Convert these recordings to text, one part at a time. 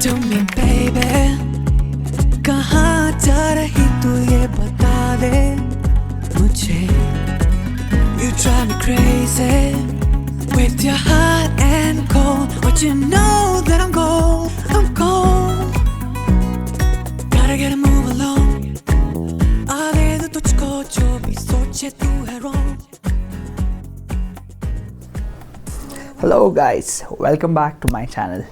to me baby, कहाँ जा रही तू ये बता दे मुझे. You drive me crazy with your hot and cold, but you know that I'm cold, I'm cold. Gotta get a move along. आगे तो तुझको जो भी सोचे तू है wrong. Hello guys, welcome back to my channel.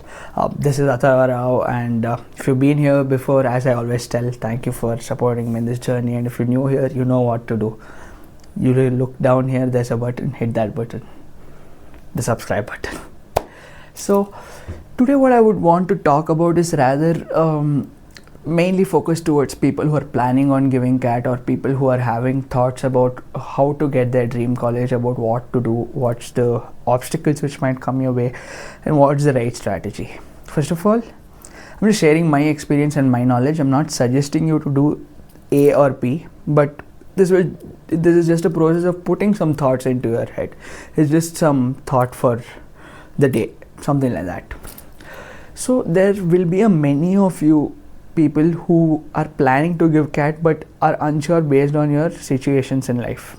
This is Atharva Rao, and if you've been here before, as I always tell, thank you for supporting me in this journey. And if you're new here, you know what to do. You will look down here, there's a button, hit that button, the subscribe button. So today what I would want to talk about is rather mainly focused towards people who are planning on giving CAT, or people who are having thoughts about how to get their dream college, about what to do, what's the obstacles which might come your way, and what's the right strategy. First of all, I'm just sharing my experience and my knowledge. I'm not suggesting you to do A or B, but this is just a process of putting some thoughts into your head. It's just some thought for the day, something like that. So there will be many of you people who are planning to give CAT but are unsure based on your situations in life.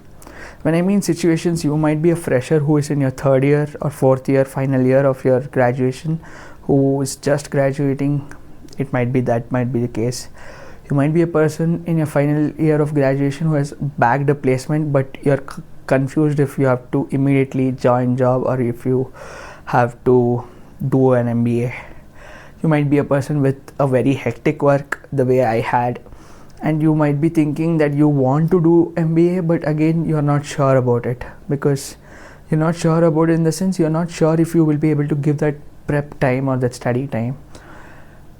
When I mean situations, you might be a fresher who is in your third year or fourth year, final year of your graduation, who is just graduating. It might be the case. You might be a person in your final year of graduation who has bagged a placement, but you're confused if you have to immediately join job or if you have to do an MBA. You might be a person with a very hectic work, the way I had, and you might be thinking that you want to do MBA, but again you're not sure about it, because you're not sure about it in the sense you're not sure if you will be able to give that prep time or that study time.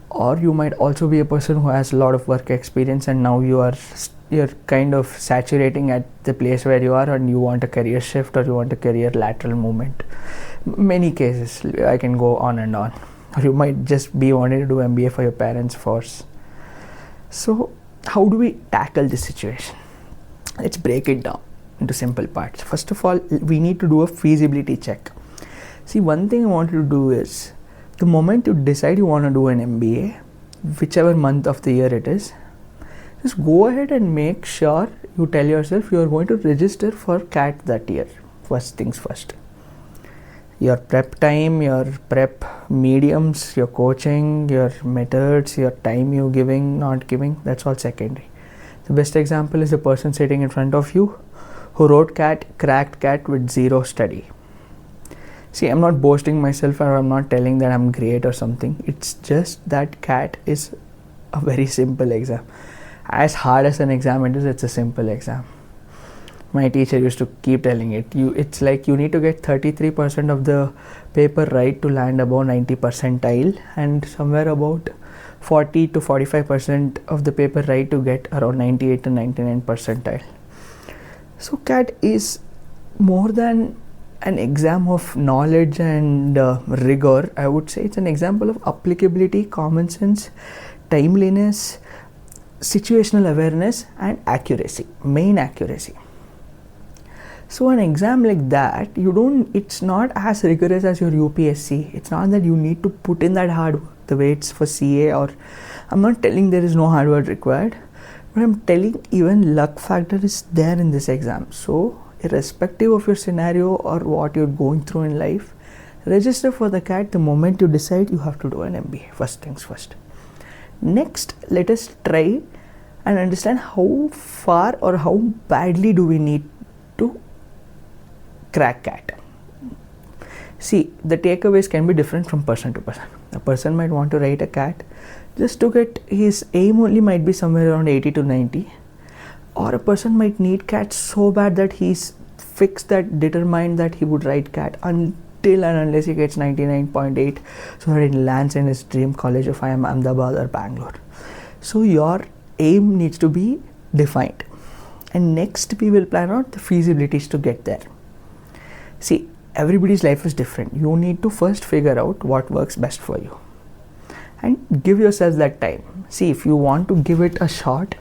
Or you might also be a person who has a lot of work experience, and now you're kind of saturating at the place where you are, and you want a career shift or you want a career lateral movement. Many cases, I can go on and on. Or you might just be wanting to do MBA for your parents' force. So how do we tackle this situation? Let's break it down into simple parts. First of all, we need to do a feasibility check. See, one thing I want you to do is, the moment you decide you want to do an MBA, whichever month of the year it is, just go ahead and make sure you tell yourself you are going to register for CAT that year. First things first. Your prep time, your prep mediums, your coaching, your methods, your time you giving, not giving, that's all secondary. The best example is the person sitting in front of you who wrote CAT, cracked CAT with zero study. See, I'm not boasting myself, or I'm not telling that I'm great or something. It's just that CAT is a very simple exam. As hard as an exam it is, it's a simple exam. My teacher used to keep telling it, it's like you need to get 33% of the paper right to land above 90 percentile, and somewhere about 40 to 45% of the paper right to get around 98 to 99 percentile. So CAT is more than an exam of knowledge and rigor. I would say it's an example of applicability, common sense, timeliness, situational awareness, and accuracy, main accuracy. So an exam like that, it's not as rigorous as your UPSC. It's not that you need to put in that hard work the way it's for CA, or I'm not telling there is no hard work required, but I'm telling even luck factor is there in this exam. So irrespective of your scenario or what you're going through in life, register for the CAT the moment you decide you have to do an MBA. First things first. Next, let us try and understand how far or how badly do we need to crack CAT. See, the takeaways can be different from person to person. A person might want to write a CAT just to get his aim only might be somewhere around 80 to 90, or a person might need CAT so bad that he's fixed, that determined that he would write CAT until and unless he gets 99.8, so that he lands in his dream college of Ahmedabad or Bangalore. So your aim needs to be defined, and next we will plan out the feasibilities to get there. See, everybody's life is different. You need to first figure out what works best for you and give yourself that time. See, if you want to give it a shot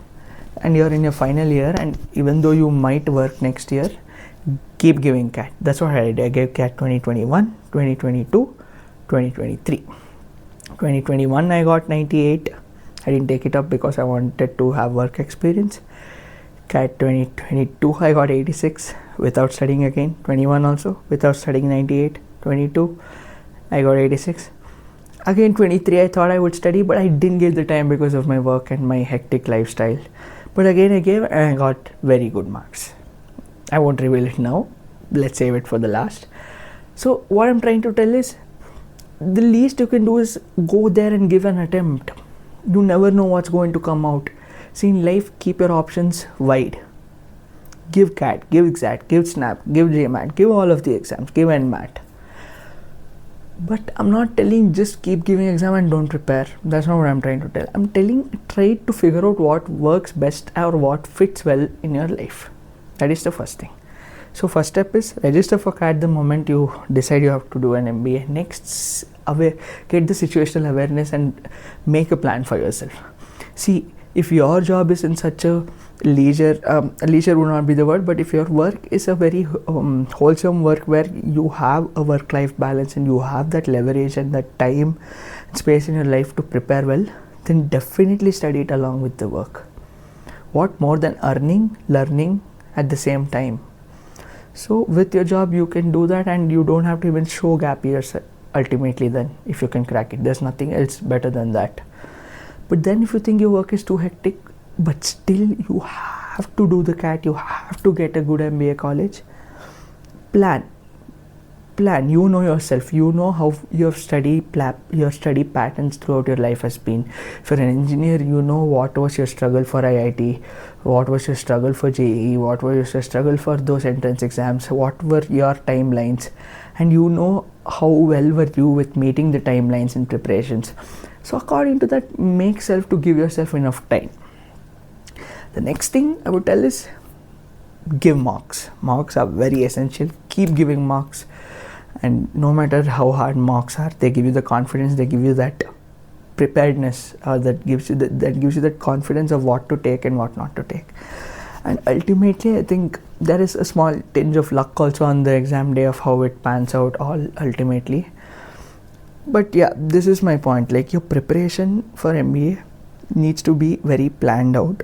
and you're in your final year, and even though you might work next year, keep giving CAT. That's what I did. I gave CAT 2021, 2022, 2023. 2021 I got 98. I didn't take it up because I wanted to have work experience. CAT 2022 I got 86 without studying again. 21 also without studying 98. 22 I got 86. Again 23 I thought I would study, but I didn't give the time because of my work and my hectic lifestyle. But again I gave and I got very good marks. I won't reveal it now. Let's save it for the last. So what I'm trying to tell is, the least you can do is go there and give an attempt. You never know what's going to come out. See, in life, keep your options wide. Give CAT, give EXAT, give SNAP, give JMAT, give all of the exams, give NMAT. But I'm not telling just keep giving exam and don't prepare. That's not what I'm trying to tell. I'm telling try to figure out what works best or what fits well in your life. That is the first thing. So first step is register for CAT the moment you decide you have to do an MBA. Next, get the situational awareness and make a plan for yourself. See, if your job is in such a leisure would not be the word, but if your work is a very wholesome work where you have a work-life balance and you have that leverage and that time and space in your life to prepare well, then definitely study it along with the work. What more than learning at the same time? So with your job you can do that, and you don't have to even show gap years ultimately. Then if you can crack it, there's nothing else better than that. But then if you think your work is too hectic but still you have to do the CAT, you have to get a good MBA college, plan. You know yourself, you know how your study patterns throughout your life has been. If you're an engineer, you know what was your struggle for IIT, what was your struggle for JEE, what was your struggle for those entrance exams, what were your timelines, and you know how well were you with meeting the timelines and preparations. So according to that, make self to give yourself enough time. The next thing I would tell is give marks. Marks are very essential. Keep giving marks. And no matter how hard marks are, they give you the confidence, they give you that preparedness, that gives you that confidence of what to take and what not to take. And ultimately, I think there is a small tinge of luck also on the exam day of how it pans out all ultimately. But yeah, this is my point. Like, your preparation for MBA needs to be very planned out.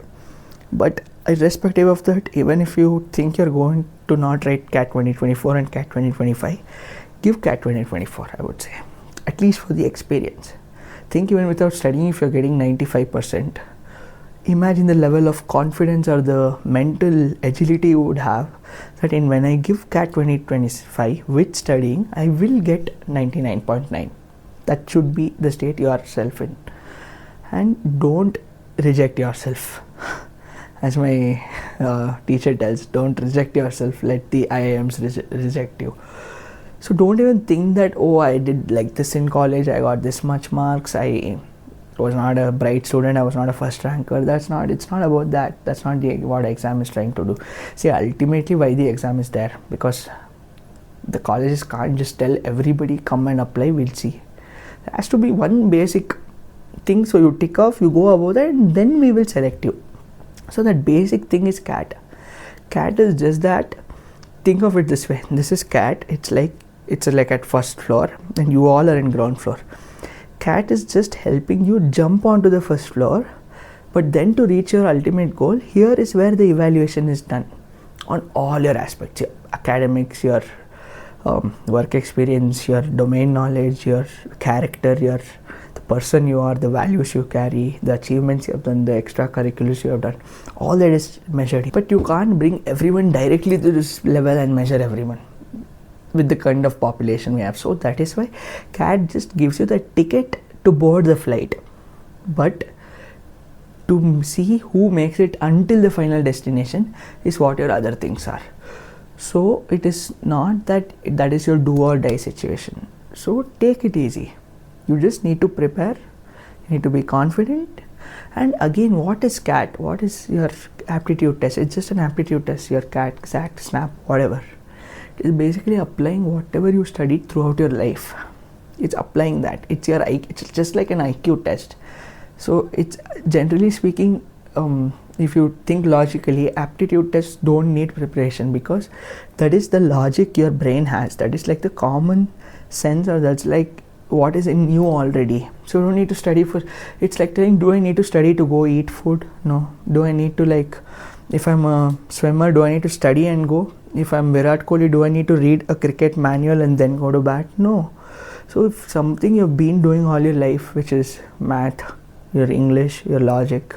But irrespective of that, even if you think you're going to not write CAT 2024 and CAT 2025, give CAT 2024, I would say, at least for the experience. Think even without studying, if you're getting 95%, imagine the level of confidence or the mental agility you would have that when I give CAT 2025 with studying, I will get 99.9. That should be the state you are self in. And don't reject yourself. As my teacher tells, don't reject yourself, let the IIMs reject you. So don't even think that, oh, I did like this in college, I got this much marks, I was not a bright student, I was not a first ranker. It's not about that. That's not what exam is trying to do. See, ultimately why the exam is there, because the colleges can't just tell everybody come and apply, we'll see. There has to be one basic thing, so you tick off, you go above that, and then we will select you. So that basic thing is CAT. CAT is just that. Think of it this way. This is CAT. It's like at first floor and you all are in ground floor. CAT is just helping you jump onto the first floor, but then to reach your ultimate goal, here is where the evaluation is done on all your aspects, your academics, your work experience, your domain knowledge, your character, the person you are, the values you carry, the achievements you have done, the extracurriculars you have done, all that is measured. But you can't bring everyone directly to this level and measure everyone with the kind of population we have. So that is why CAT just gives you the ticket to board the flight, but to see who makes it until the final destination is what your other things are. So it is not that is your do or die situation. So take it easy. You just need to prepare, you need to be confident. And again, what is CAT? What is your aptitude test? It's just an aptitude test. Your CAT, EXAT, SNAP, whatever. It is basically applying whatever you studied throughout your life. It's applying that. It's just like an IQ test. So it's generally speaking, if you think logically, aptitude tests don't need preparation, because that is the logic your brain has. That is like the common sense, or that's like what is in you already. So you don't need to study for, it's like telling, do I need to study to go eat food? No. Do I need to, like, if I'm a swimmer, do I need to study and go? If I'm Virat Kohli, do I need to read a cricket manual and then go to bat? No. So if something you've been doing all your life, which is math, your English, your logic,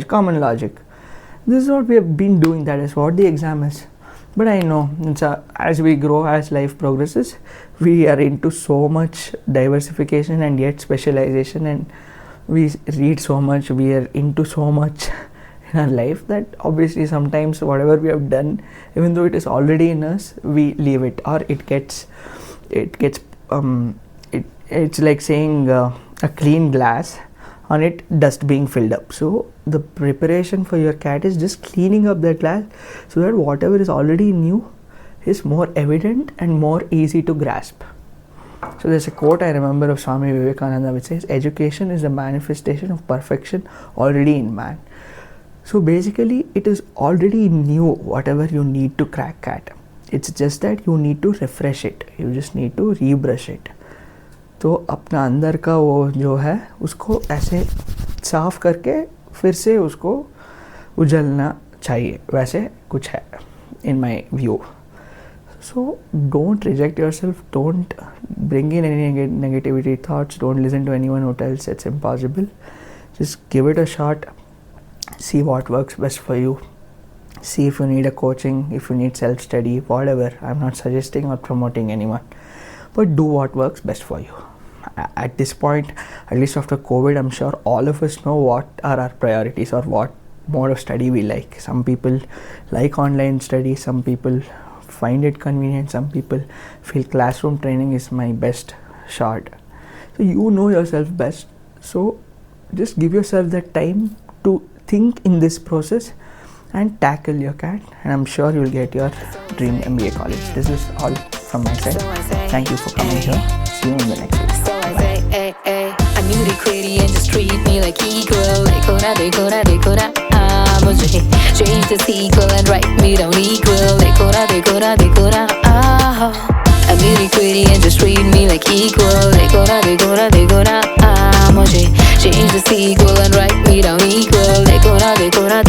common logic, this is what we have been doing, that is what the exam is. But I know as we grow, as life progresses, we are into so much diversification and yet specialization, and we read so much, we are into so much in our life, that obviously sometimes whatever we have done, even though it is already in us, we leave it, or it's like saying a clean glass, on it dust being filled up. So the preparation for your cat is just cleaning up that glass, so that whatever is already in you is more evident and more easy to grasp. So there's a quote I remember of Swami Vivekananda which says, education is the manifestation of perfection already in man. So basically it is already in you, whatever you need to crack cat. It's just that you need to refresh it, you just need to rebrush it. तो अपना अंदर का वो जो है उसको ऐसे साफ करके फिर से उसको उजलना चाहिए, वैसे कुछ है in my view. So don't reject yourself, don't bring in any negativity thoughts, don't listen to anyone who tells it's impossible. Just give it a shot, see what works best for you, see if you need a coaching, if you need self-study, whatever. I'm not suggesting or promoting anyone, but do what works best for you. At this point, at least after COVID, I'm sure all of us know what are our priorities or what mode of study we like. Some people like online study, some people find it convenient, some people feel classroom training is my best shot. So you know yourself best, so just give yourself that time to think in this process and tackle your cat, and I'm sure you'll get your dream MBA college. This is all from my side. Thank you for coming here. See you in the next video. I knew they quitty and just treat me like equal. Decora, मुझे change the sequel and write me down equal. Decora, I knew they quitty and just treat me like equal. Decora, मुझे change the sequel and write me down equal. Decora,